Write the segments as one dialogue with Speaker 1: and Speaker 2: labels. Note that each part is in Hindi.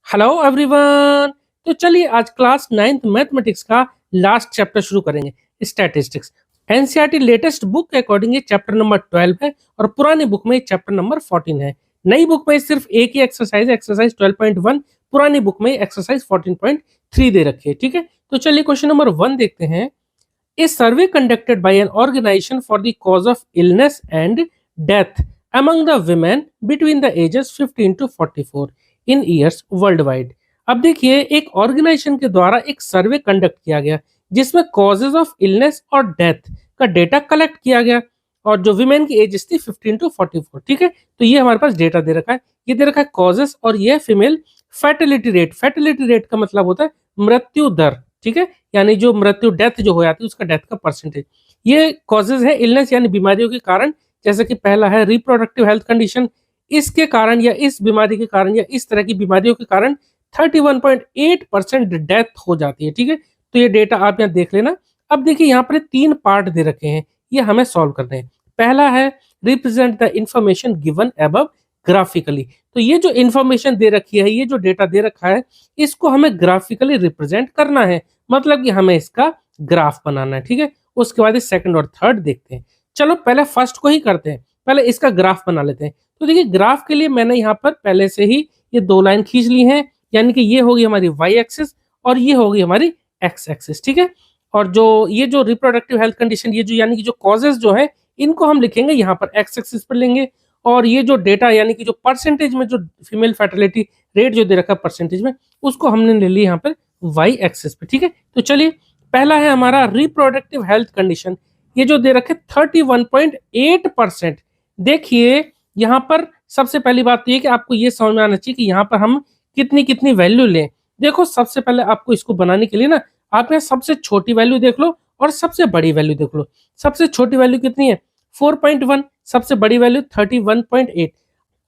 Speaker 1: Hello everyone. तो चलिए आज क्लास 9th मैथमेटिक्स का लास्ट चैप्टर शुरू करेंगे, स्टैटिस्टिक्स। एनसीईआरटी लेटेस्ट बुक के अकॉर्डिंग ये चैप्टर नंबर 12 है और पुरानी बुक में चैप्टर नंबर 14 है। नई बुक में सिर्फ एक ही एक्सरसाइज 12.1, पुरानी बुक में एक्सरसाइज 14.3 दे रखी है। ठीक है, तो चलिए क्वेश्चन नंबर 1 देखते हैं। A survey conducted by an organization for the cause of illness and death among the women between the ages 15 to 44 in years worldwide। अब देखिए, एक ऑर्गेनाइजेशन के द्वारा एक सर्वे कंडक्ट किया गया जिसमें कॉजेज ऑफ इलनेस और डेथ का डेटा कलेक्ट किया गया और जो विमेन की एज थी 15 टू 44। ठीक है, तो ये हमारे पास डेटा दे रखा है, ये दे रखा है कॉजेज और ये female fertility rate. Fertility rate का मतलब होता है मृत्यु दर। ठीक है, यानी जो मृत्यु डेथ जो हो जाती है उसका डेथ का परसेंटेज। ये कॉजेज है इलनेस यानी बीमारियों के कारण, जैसे कि पहला है रिप्रोडक्टिव हेल्थ कंडीशन, इसके कारण या इस बीमारी के कारण या इस तरह की बीमारियों के कारण 31.8% डेथ हो जाती है। ठीक है, तो ये डेटा आप यहाँ देख लेना। अब देखिए यहाँ पर 3 पार्ट दे रखे हैं, ये हमें सॉल्व करने हैं। पहला है represent the information given above graphically. तो ये जो इंफॉर्मेशन दे रखी है, ये जो डेटा दे रखा है, इसको हमें ग्राफिकली रिप्रेजेंट करना है, मतलब कि हमें इसका ग्राफ बनाना है। ठीक है, उसके बाद सेकंड और थर्ड देखते हैं। चलो पहले फर्स्ट को ही करते हैं, पहले इसका ग्राफ बना लेते हैं। तो देखिए ग्राफ के लिए मैंने यहाँ पर पहले से ही ये 2 लाइन खींच ली हैं, यानी कि ये होगी हमारी वाई एक्सिस और ये होगी हमारी एक्स एक्सिस। ठीक है, और जो ये जो रिप्रोडक्टिव हेल्थ कंडीशन, ये जो यानी कि जो कॉजेज जो है, इनको हम लिखेंगे यहाँ पर एक्स एक्सिस पर लेंगे, और ये जो डेटा यानी कि जो परसेंटेज में जो फीमेल फर्टिलिटी रेट जो दे रखा है परसेंटेज में, उसको हमने ले लिया यहाँ पर वाई एक्सिस पे। ठीक है, तो चलिए पहला है हमारा रिप्रोडक्टिव हेल्थ कंडीशन, ये जो दे रखे 31.8%। देखिए यहाँ पर सबसे पहली बात तो ये कि आपको ये समझ में आना चाहिए कि यहाँ पर हम कितनी कितनी वैल्यू लें। देखो सबसे पहले आपको इसको बनाने के लिए ना, आप यहाँ सबसे छोटी वैल्यू देख लो और सबसे बड़ी वैल्यू देख लो। सबसे छोटी वैल्यू कितनी है 4.1, सबसे बड़ी वैल्यू 31.8।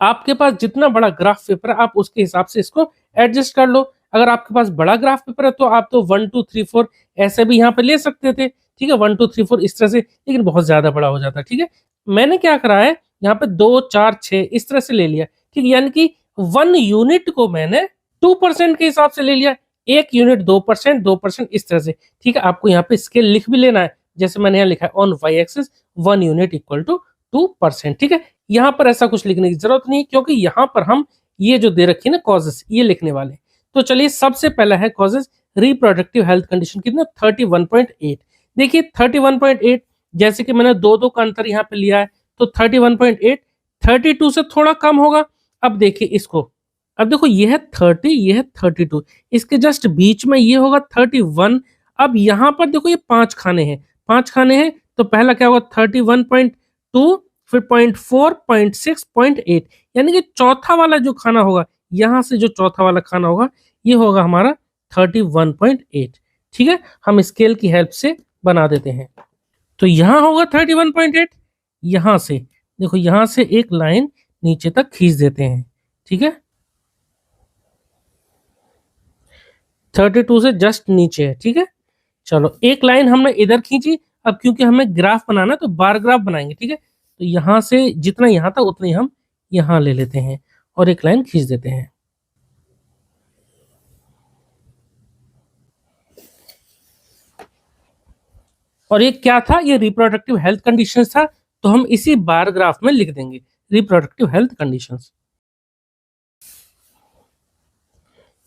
Speaker 1: आपके पास जितना बड़ा ग्राफ पेपर है आप उसके हिसाब से इसको एडजस्ट कर लो। अगर आपके पास बड़ा ग्राफ पेपर है तो आप तो 1 2 3 4 ऐसे भी यहाँ पे ले सकते थे। ठीक है, 1 2 3 4 इस तरह से, लेकिन बहुत ज्यादा बड़ा हो जाता। ठीक है, मैंने क्या करा है यहाँ पे 2 4 6 इस तरह से ले लिया। ठीक है, यानी कि 1 यूनिट को मैंने 2% के हिसाब से ले लिया, 1 यूनिट 2%, 2% इस तरह से। ठीक है, आपको यहाँ पे स्केल लिख भी लेना है, जैसे मैंने यहाँ लिखा है on Y axis 1 unit equal to 2%। ठीक है, यहाँ पर ऐसा कुछ लिखने की जरूरत नहीं, क्योंकि यहाँ पर हम ये जो दे रखी है ना कॉजेस, ये लिखने वाले। तो चलिए सबसे पहला है कॉजेस रिप्रोडक्टिव हेल्थ कंडीशन, कितना 31.8। देखिए 31.8, जैसे कि मैंने 2 का अंतर यहाँ पे लिया है, तो 31.8 32 से थोड़ा कम होगा। अब देखिए इसको, अब देखो ये है 30, ये है 32, इसके जस्ट बीच में ये होगा 31। अब यहाँ पर देखो ये 5 खाने हैं, 5 खाने हैं, तो पहला क्या होगा 31.2, फिर 0.4, 0.6, 0.8, यानी कि चौथा वाला जो खाना होगा, यहाँ से जो चौथा वाला खाना होगा ये होगा हमारा 31.8। ठीक है, हम स्केल की हेल्प से बना देते हैं। तो यहाँ होगा 31.8, यहाँ से देखो, यहाँ से एक लाइन नीचे तक खींच देते हैं। ठीक है, 32 से जस्ट नीचे है। ठीक है, चलो एक लाइन हमने इधर खींची। अब क्योंकि हमें ग्राफ बनाना है तो बार ग्राफ बनाएंगे। ठीक है, तो यहाँ से जितना यहाँ था उतना ही हम यहाँ ले लेते हैं और एक लाइन खींच देते हैं। और ये क्या था, ये रिप्रोडक्टिव हेल्थ कंडीशंस था, तो हम इसी बार ग्राफ में लिख देंगे रिप्रोडक्टिव हेल्थ कंडीशंस।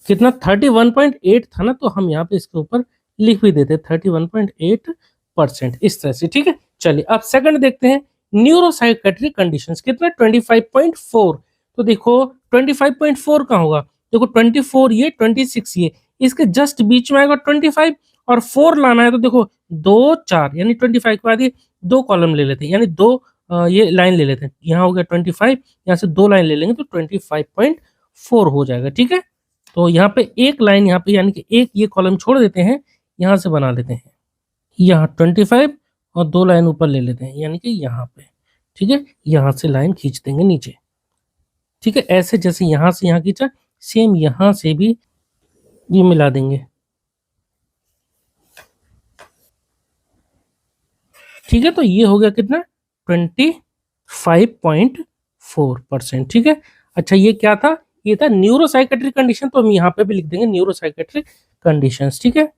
Speaker 1: कितना 31.8 था ना, तो हम यहाँ पे इसके ऊपर लिख भी देते 31.8% इस तरह से। ठीक है, चलिए अब सेकंड देखते हैं न्यूरोसाइकेट्रिक कंडीशंस, कितना 25.4। तो देखो 25.4 का होगा, देखो 24 ये 26 ये, इसके जस्ट बीच में आएगा 25 और 4 लाना है, तो देखो 2 4 यानी 25 के बाद ये 2 कॉलम ले लेते हैं, यानी 2 ये लाइन ले लेते हैं। यहाँ हो गया 25, यहाँ से 2 लाइन ले लेंगे तो 25.4 हो जाएगा। ठीक है, तो यहाँ पे एक लाइन यहाँ पे यानी कि एक ये कॉलम छोड़ देते हैं, यहाँ से बना लेते हैं यहाँ 25 और 2 लाइन ऊपर ले लेते हैं, यानी कि यहाँ पे। ठीक है, यहाँ से लाइन खींच देंगे नीचे। ठीक है, ऐसे जैसे यहाँ से यहाँ खींचा, सेम यहाँ से भी ये मिला देंगे। ठीक है, तो ये हो गया कितना 25.4%। ठीक है, अच्छा ये क्या था, ये था न्यूरोसाइकेट्रिक कंडीशन, तो हम यहाँ पे भी लिख देंगे न्यूरोसाइकेट्रिक कंडीशंस। ठीक है,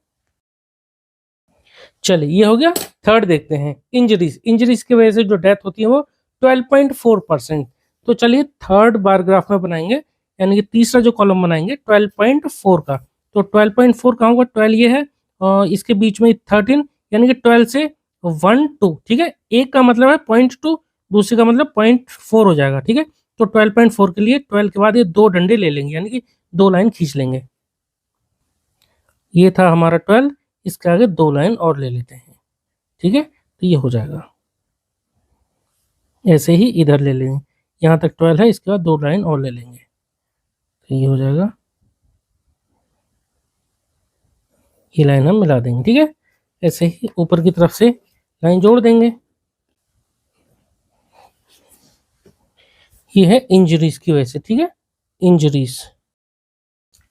Speaker 1: चलिए ये हो गया। थर्ड देखते हैं, इंजरीज। इंजरीज की वजह से जो डेथ होती है वो 12.4%। तो चलिए थर्ड बार ग्राफ में बनाएंगे, यानी कि तीसरा जो कॉलम बनाएंगे 12.4 का। तो 12.4 कहाँ होगा, 12 ये है और इसके बीच में 13, यानी कि 12 से 1 2। ठीक है, एक का मतलब है 0.2, दूसरे का मतलब 0.4 हो जाएगा। ठीक है, तो 12.4 के लिए 12 के बाद ये दो डंडे ले लेंगे, यानी कि दो लाइन खींच लेंगे। ये था हमारा 12, इसके आगे दो लाइन और ले लेते हैं। ठीक है, तो ये हो जाएगा, ऐसे ही इधर ले लेंगे, यहाँ तक 12 है, इसके बाद दो लाइन और ले लेंगे, तो ये हो जाएगा। ये लाइन हम मिला देंगे। ठीक है, ऐसे ही ऊपर की तरफ से लाइन जोड़ देंगे। ये है इंजरीज की वजह से। ठीक है, इंजरीज।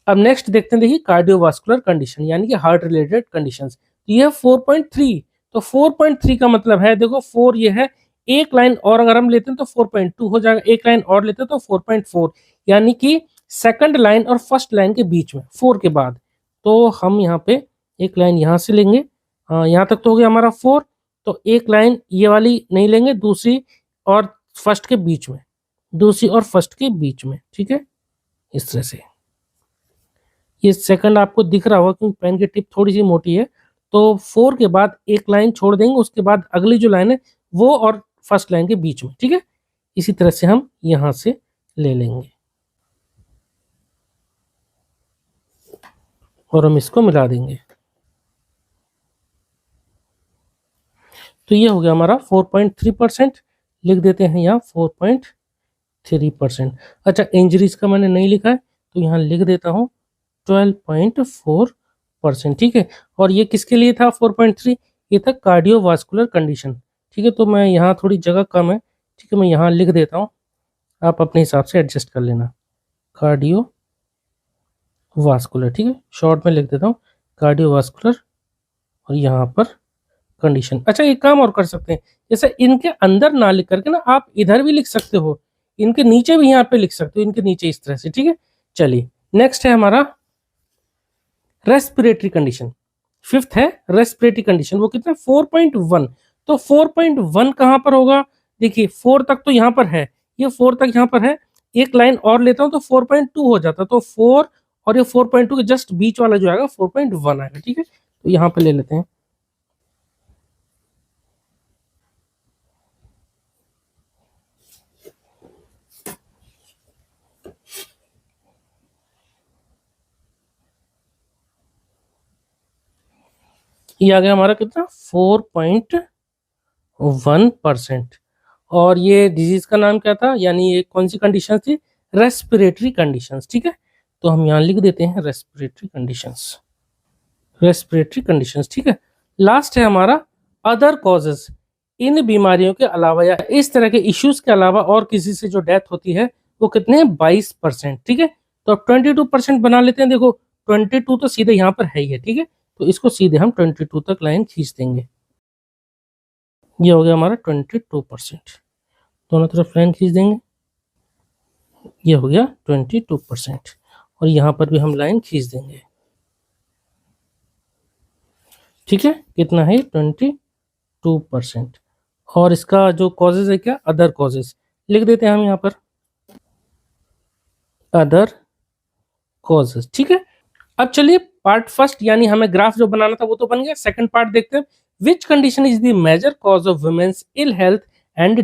Speaker 1: अब नेक्स्ट देखते हैं, देखिए कार्डियोवास्कुलर कंडीशन, यानी कि हार्ट रिलेटेड कंडीशंस। ये है 4.3। तो 4.3 का मतलब है, देखो 4 ये है, एक लाइन और अगर हम लेते हैं तो 4.2 हो जाएगा, एक लाइन और लेते हैं तो 4.4, यानी कि सेकंड लाइन और फर्स्ट लाइन के बीच में 4 के बाद। तो हम यहाँ पे एक लाइन यहाँ से लेंगे, यहाँ तक तो हो गया हमारा 4। तो एक लाइन ये वाली नहीं लेंगे, दूसरी और फर्स्ट के बीच में, दूसरी और फर्स्ट के बीच में। ठीक है, इस तरह से। ये सेकंड आपको दिख रहा होगा क्योंकि पेन की टिप थोड़ी सी मोटी है। तो 4 के बाद एक लाइन छोड़ देंगे, उसके बाद अगली जो लाइन है वो और फर्स्ट लाइन के बीच में। ठीक है, इसी तरह से हम यहां से ले लेंगे और हम इसको मिला देंगे। तो ये हो गया हमारा 4.3%। लिख देते हैं यहाँ 4.3%। अच्छा, इंजरीज का मैंने नहीं लिखा है तो यहाँ लिख देता हूँ 12.4%। ठीक है, और ये किसके लिए था 4.3, ये था कार्डियोवास्कुलर कंडीशन। ठीक है, तो मैं यहाँ थोड़ी जगह कम है, ठीक है, मैं यहाँ लिख देता हूँ, आप अपने हिसाब से एडजस्ट कर लेना। कार्डियोवास्कुलर, ठीक है, शॉर्ट में लिख देता हूँ कार्डियोवास्कुलर, और यहाँ पर कंडीशन। अच्छा, एक काम और कर सकते हैं, जैसे इनके अंदर ना लिख करके ना आप इधर भी लिख सकते हो, इनके नीचे भी यहाँ पे लिख सकते हो, इनके नीचे इस तरह से। ठीक है, चलिए नेक्स्ट है हमारा रेस्पिरेटरी कंडीशन। फिफ्थ है रेस्पिरेटरी कंडीशन, वो कितना 4.1। तो 4.1 कहां पर होगा, देखिए 4 तक तो यहाँ पर है, ये 4 तक यहाँ पर है, एक लाइन और लेता हूं तो 4.2 हो जाता, तो 4 और ये 4.2 के जस्ट बीच वाला जो आएगा 4.1 आएगा। ठीक है, तो यहाँ पे ले लेते हैं। ये आ गया हमारा कितना 4.1%। और ये डिजीज का नाम क्या था, यानी ये कौन सी कंडीशन थी, रेस्पिरेटरी कंडीशंस। ठीक है, तो हम यहाँ लिख देते हैं रेस्पिरेटरी कंडीशंस, रेस्पिरेटरी कंडीशंस। ठीक है, लास्ट है हमारा अदर कॉजेज। इन बीमारियों के अलावा या इस तरह के इश्यूज के अलावा और किसी से जो डेथ होती है वो कितने हैं 22%। ठीक है, तो अब 22% बना लेते हैं। देखो 22 तो सीधे यहाँ पर है ही है। ठीक है, तो इसको सीधे हम 22 तक लाइन खींच देंगे। ये हो गया हमारा 22%, दोनों तरफ लाइन खींच देंगे। ये हो गया 22%, और यहाँ पर भी हम लाइन खींच देंगे। ठीक है, कितना है 22%। और इसका जो कॉजेज है क्या, अदर कॉजेज, लिख देते हैं हम यहाँ पर अदर कॉजेज। ठीक है, अब चलिए पार्ट फर्स्ट, यानी हमें ग्राफ जो बनाना था वो तो बन गया। सेकंड पार्ट देखते हैं, which condition is the major cause of women's ill health and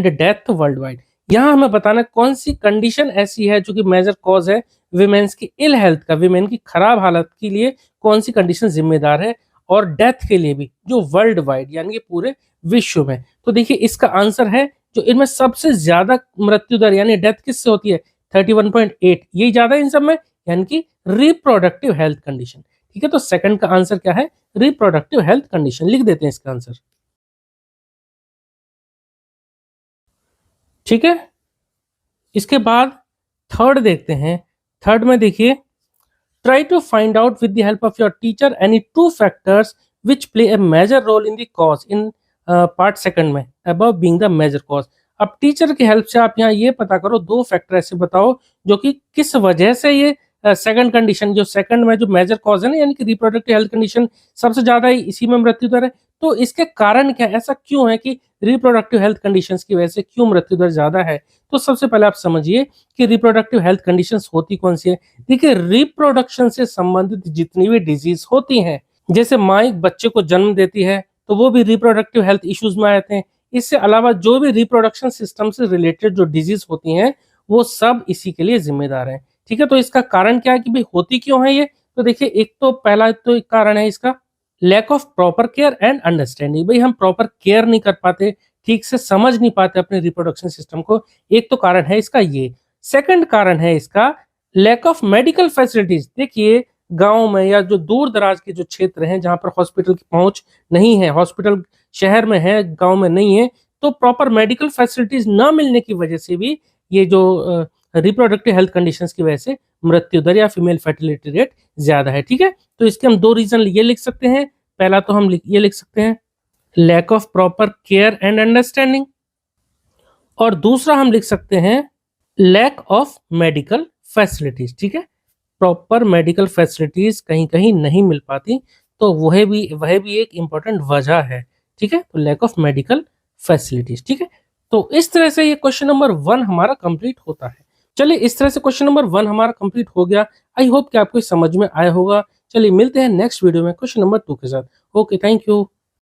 Speaker 1: death worldwide. यहाँ हमें बताना कौन सी कंडीशन ऐसी है जो कि मेजर कॉज है विमेन्स की इल हेल्थ का, विमेन की खराब हालत के लिए कौन सी कंडीशन जिम्मेदार है, और डेथ के लिए भी, जो वर्ल्ड वाइड यानी कि पूरे विश्व में। तो देखिए इसका आंसर है, जो इनमें सबसे ज्यादा मृत्यु दर यानी डेथ किससे होती है 31.8, यही ज्यादा है इन सब में, यानी कि रिप्रोडक्टिव हेल्थ कंडीशन। ठीक है, तो सेकंड का आंसर क्या है, रिप्रोडक्टिव हेल्थ कंडीशन। लिख देते हैं इसका आंसर। ठीक है, इसके बाद थर्ड देखते हैं। थर्ड में देखिए, try to find out with the help of your teacher any two factors which play a major role in the cause in part second में above being the major cause. अब टीचर की हेल्प से आप यहाँ ये पता करो, 2 फैक्टर ऐसे बताओ जो कि किस वजह से ये सेकंड कंडीशन, जो सेकंड में जो मेजर कॉज है ना, यानी कि रिप्रोडक्टिव हेल्थ कंडीशन सबसे ज्यादा इसी में मृत्यु दर है, तो इसके कारण क्या है, ऐसा क्यों है कि रिप्रोडक्टिव हेल्थ कंडीशंस की वजह से क्यों मृत्यु दर ज्यादा है। तो सबसे पहले आप समझिए कि रिप्रोडक्टिव हेल्थ कंडीशंस होती कौन सी है। देखिए, रिप्रोडक्शन से संबंधित जितनी भी डिजीज होती हैं, जैसे माँ एक बच्चे को जन्म देती है तो वो भी रिप्रोडक्टिव हेल्थ इश्यूज में आते हैं। इससे अलावा जो भी रिप्रोडक्शन सिस्टम से रिलेटेड जो डिजीज होती हैं, वो सब इसी के लिए जिम्मेदार हैं। ठीक है, तो इसका कारण क्या है कि भाई होती क्यों है ये। तो देखिए, एक तो पहला तो एक कारण है इसका lack of proper care and understanding. भाई हम प्रॉपर केयर नहीं कर पाते, ठीक से समझ नहीं पाते अपने रिप्रोडक्शन सिस्टम को, एक तो कारण है इसका ये। सेकंड कारण है इसका लैक ऑफ मेडिकल फैसिलिटीज। देखिए, गांव में या जो दूर दराज के जो क्षेत्र हैं जहां पर हॉस्पिटल की पहुंच नहीं है, हॉस्पिटल शहर में है गांव में नहीं है, तो प्रॉपर मेडिकल फैसिलिटीज ना मिलने की वजह से भी ये जो रिप्रोडक्टिव हेल्थ कंडीशंस की वजह से मृत्यु दर या फीमेल फर्टिलिटी रेट ज्यादा है। ठीक है, तो इसके हम 2 रीजन ये लिख सकते हैं। पहला तो हम ये लिख सकते हैं lack of proper care and understanding, और दूसरा हम लिख सकते हैं लैक ऑफ मेडिकल फैसिलिटीज। ठीक है, प्रॉपर मेडिकल फैसिलिटीज कहीं कहीं नहीं मिल पाती, तो वह भी एक इंपॉर्टेंट वजह है। ठीक है, तो लैक ऑफ मेडिकल फैसिलिटीज। ठीक है, तो इस तरह से ये क्वेश्चन नंबर 1 हमारा कंप्लीट होता है। चलिए, इस तरह से क्वेश्चन नंबर 1 हमारा कंप्लीट हो गया। आई होप कि आपको समझ में आया होगा। चलिए, मिलते हैं नेक्स्ट वीडियो में क्वेश्चन नंबर 2 के साथ। Okay, thank you.